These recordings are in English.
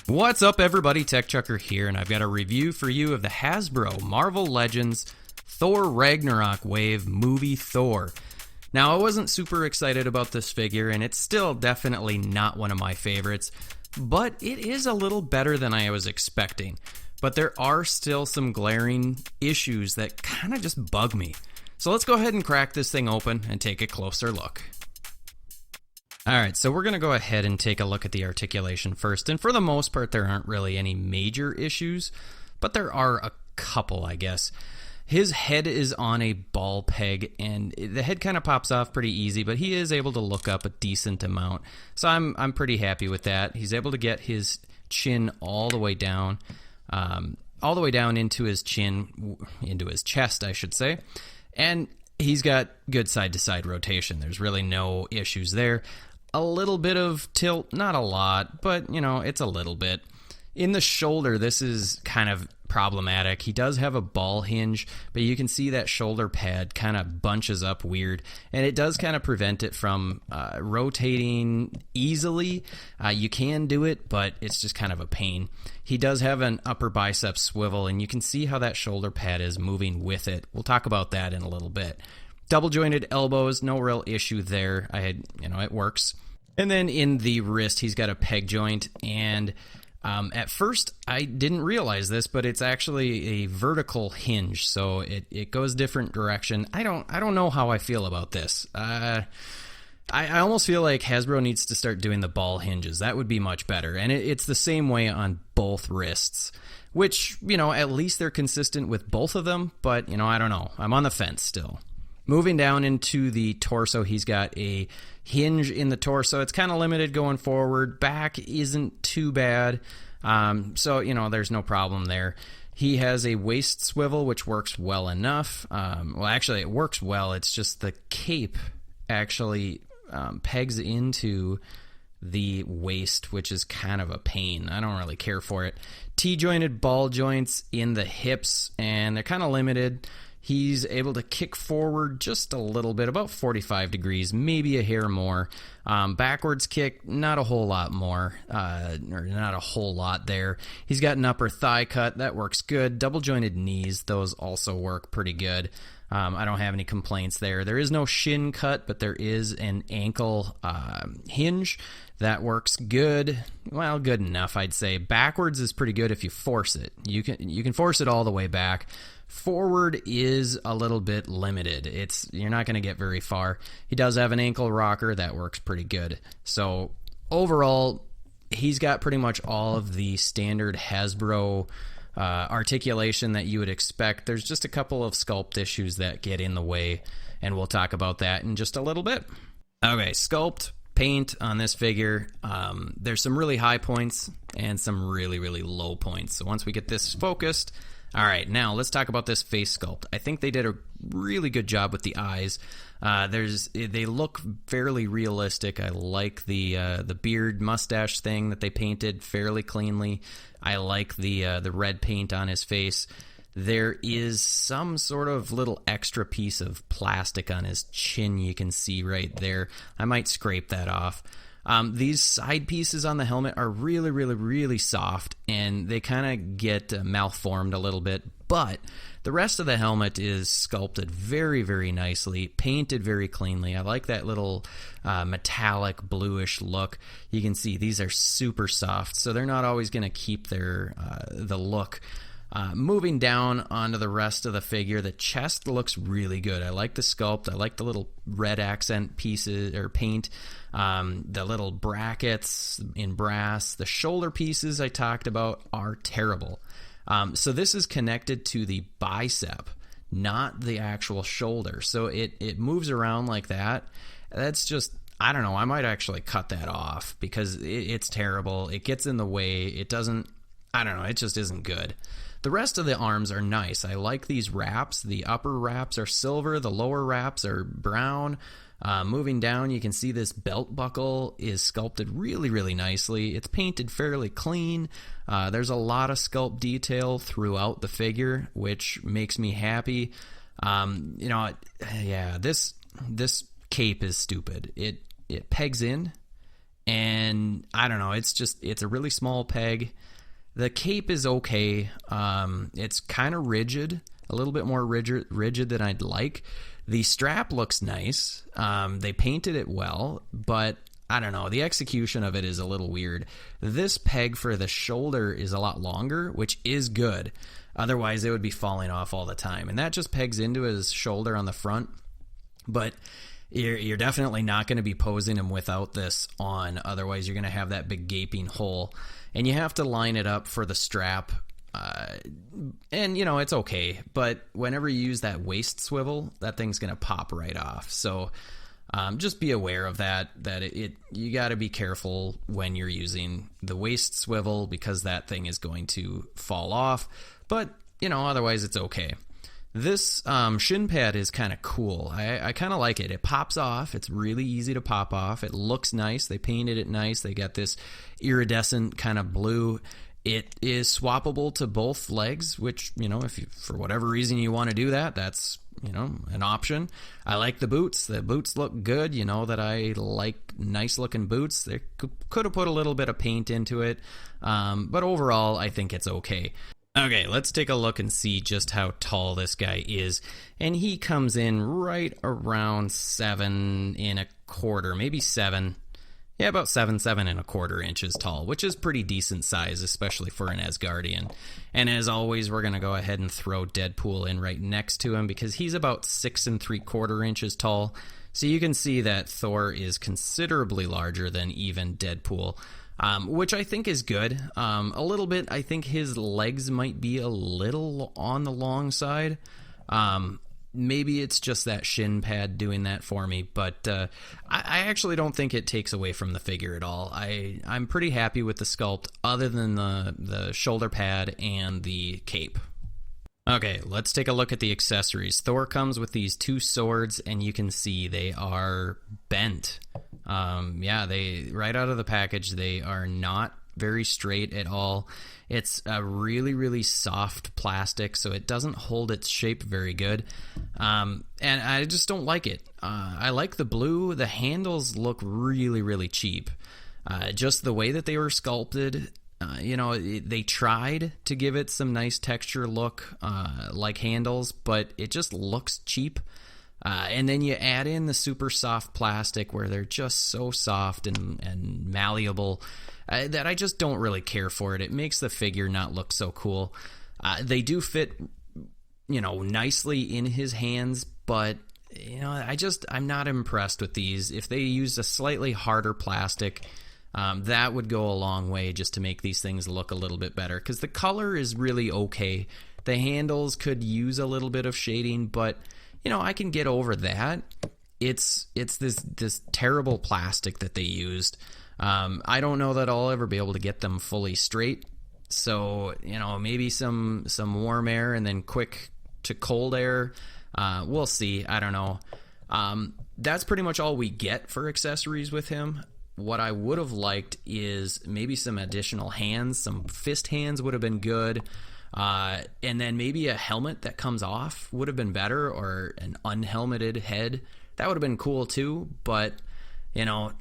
What's up, everybody? Tech Chucker here, and I've got a review for you of the Hasbro Marvel Legends Thor Ragnarok wave Movie Thor. Now, I wasn't super excited about this figure, and it's still definitely not one of my favorites, but it is a little better than I was expecting. But there are still some glaring issues that kind of just bug me. So let's go ahead and crack this thing open and take a closer look. Alright, so we're going to go ahead and take a look at the articulation first, and for the most part there aren't really any major issues, but there are a couple, I guess. His head is on a ball peg, and the head kind of pops off pretty easy, but he is able to look up a decent amount, so I'm pretty happy with that. He's able to get his chin all the way down into his chin, into his chest, I should say, and he's got good side-to-side rotation. There's really no issues there. A little bit of tilt, not a lot, but, you know, it's a little bit. In the shoulder, this is kind of problematic. He does have a ball hinge, but you can see that shoulder pad kind of bunches up weird, and it does kind of prevent it from rotating easily. You can do it, but it's just kind of a pain. He does have an upper bicep swivel, and you can see how that shoulder pad is moving with it. We'll talk about that in a little bit. Double jointed elbows, no real issue there. It works. And then in the wrist, he's got a peg joint, and at first I didn't realize this, but it's actually a vertical hinge, so it goes different direction. I don't know how I feel about this. I almost feel like Hasbro needs to start doing the ball hinges. That would be much better, and it's the same way on both wrists, which, at least they're consistent with both of them, but, I don't know. I'm on the fence still. Moving down into the torso, he's got a hinge in the torso. It's kind of limited going forward. Back isn't too bad, so, there's no problem there. He has a waist swivel, which works well enough. Actually, it works well. It's just the cape actually pegs into the waist, which is kind of a pain. I don't really care for it. T-jointed ball joints in the hips, and they're kind of limited. He's able to kick forward just a little bit, about 45 degrees, maybe a hair more. Backwards kick, not a whole lot more, or not a whole lot there. He's got an upper thigh cut, that works good. Double jointed knees, those also work pretty good. I don't have any complaints there. There is no shin cut, but there is an ankle hinge. That works good. Well, good enough, I'd say. Backwards is pretty good if you force it. You can force it all the way back. Forward is a little bit limited. You're not going to get very far. He does have an ankle rocker. That works pretty good. So overall, he's got pretty much all of the standard Hasbro articulation that you would expect. There's just a couple of sculpt issues that get in the way, and we'll talk about that in just a little bit. Okay, sculpt, paint on this figure. There's some really high points and some really, really low points. So once we get this focused... All right, now let's talk about this face sculpt. I think they did a really good job with the eyes. They look fairly realistic. I like the beard mustache thing that they painted fairly cleanly. I like the red paint on his face. There is some sort of little extra piece of plastic on his chin you can see right there. I might scrape that off. These side pieces on the helmet are really, really, really soft, and they kind of get malformed a little bit, but the rest of the helmet is sculpted very, very nicely, painted very cleanly. I like that little metallic bluish look. You can see these are super soft, so they're not always going to keep the look. Moving down onto the rest of the figure, the chest looks really good. I like the sculpt. I like the little red accent pieces or paint, the little brackets in brass. The shoulder pieces I talked about are terrible. So this is connected to the bicep, not the actual shoulder. So it moves around like that. That's just, I don't know, I might actually cut that off because it's terrible. It gets in the way. It doesn't, I don't know, it just isn't good. The rest of the arms are nice. I like these wraps. The upper wraps are silver. The lower wraps are brown. Moving down, you can see this belt buckle is sculpted really, really nicely. It's painted fairly clean. There's a lot of sculpt detail throughout the figure, which makes me happy. This cape is stupid. It pegs in, and I don't know, it's a really small peg. The cape is okay. It's kind of rigid, a little bit more rigid than I'd like. The strap looks nice. They painted it well, but I don't know, the execution of it is a little weird. This peg for the shoulder is a lot longer, which is good. Otherwise, it would be falling off all the time. And that just pegs into his shoulder on the front. But you're definitely not going to be posing him without this on. Otherwise, you're going to have that big gaping hole. And you have to line it up for the strap. And, you know, it's okay. But whenever you use that waist swivel, that thing's going to pop right off. So just be aware of that you got to be careful when you're using the waist swivel, because that thing is going to fall off. But, you know, otherwise it's okay. This shin pad is kind of cool. I kind of like it. It pops off. It's really easy to pop off. It looks nice. They painted it nice. They got this iridescent kind of blue. It is swappable to both legs, which, you know, if you, for whatever reason you want to do that, that's, you know, an option. I like the boots. The boots look good. You know that I like nice looking boots. They could have put a little bit of paint into it. But overall, I think it's okay. Okay, let's take a look and see just how tall this guy is. And he comes in right around 7 1/4, maybe 7. Yeah, about 7 1/4 inches tall, which is pretty decent size, especially for an Asgardian. And as always, we're going to go ahead and throw Deadpool in right next to him, because he's about 6 3/4 inches tall. So you can see that Thor is considerably larger than even Deadpool. Which I think is good. A little bit, I think his legs might be a little on the long side. Maybe it's just that shin pad doing that for me, but I actually don't think it takes away from the figure at all. I'm pretty happy with the sculpt, other than the shoulder pad and the cape. Okay, let's take a look at the accessories. Thor comes with these 2 swords, and you can see they are bent. Yeah, they right out of the package, they are not very straight at all. It's a really, really soft plastic, so it doesn't hold its shape very good. And I just don't like it. I like the blue. The handles look really, really cheap. Just the way that they were sculpted, you know, they tried to give it some nice texture look, like handles, but it just looks cheap. And then you add in the super soft plastic, where they're just so soft and malleable that I just don't really care for it. It makes the figure not look so cool. They do fit, you know, nicely in his hands, but, you know, I'm not impressed with these. If they used a slightly harder plastic, that would go a long way just to make these things look a little bit better, because the color is really okay. The handles could use a little bit of shading, but, you know, I can get over that. It's this terrible plastic that they used. I don't know that I'll ever be able to get them fully straight. So, you know, maybe some warm air and then quick to cold air. We'll see. I don't know. That's pretty much all we get for accessories with him. What I would have liked is maybe some additional hands. Some fist hands would have been good. And then maybe a helmet that comes off would have been better, or an unhelmeted head. That would have been cool too, but, you know,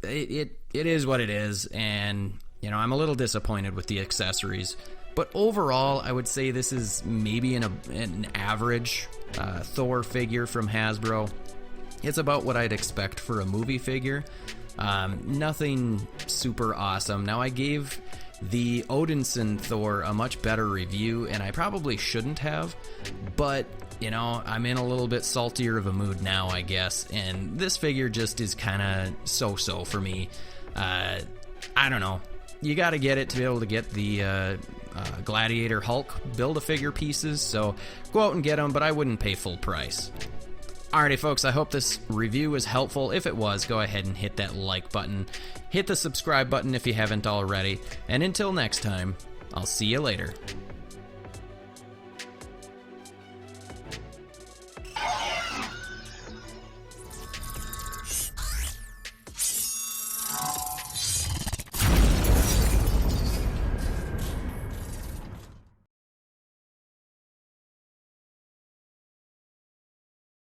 it is what it is, and, you know, I'm a little disappointed with the accessories. But overall, I would say this is maybe an average Thor figure from Hasbro. It's about what I'd expect for a movie figure. Nothing super awesome. Now, I gave the Odinson Thor a much better review, and I probably shouldn't have, but, you know, I'm in a little bit saltier of a mood now, I guess, and this figure just is kind of so-so for me. I don't know. You got to get it to be able to get the Gladiator Hulk Build-A-Figure pieces, so go out and get them, but I wouldn't pay full price. Alrighty, folks, I hope this review was helpful. If it was, go ahead and hit that like button. Hit the subscribe button if you haven't already. And until next time, I'll see you later.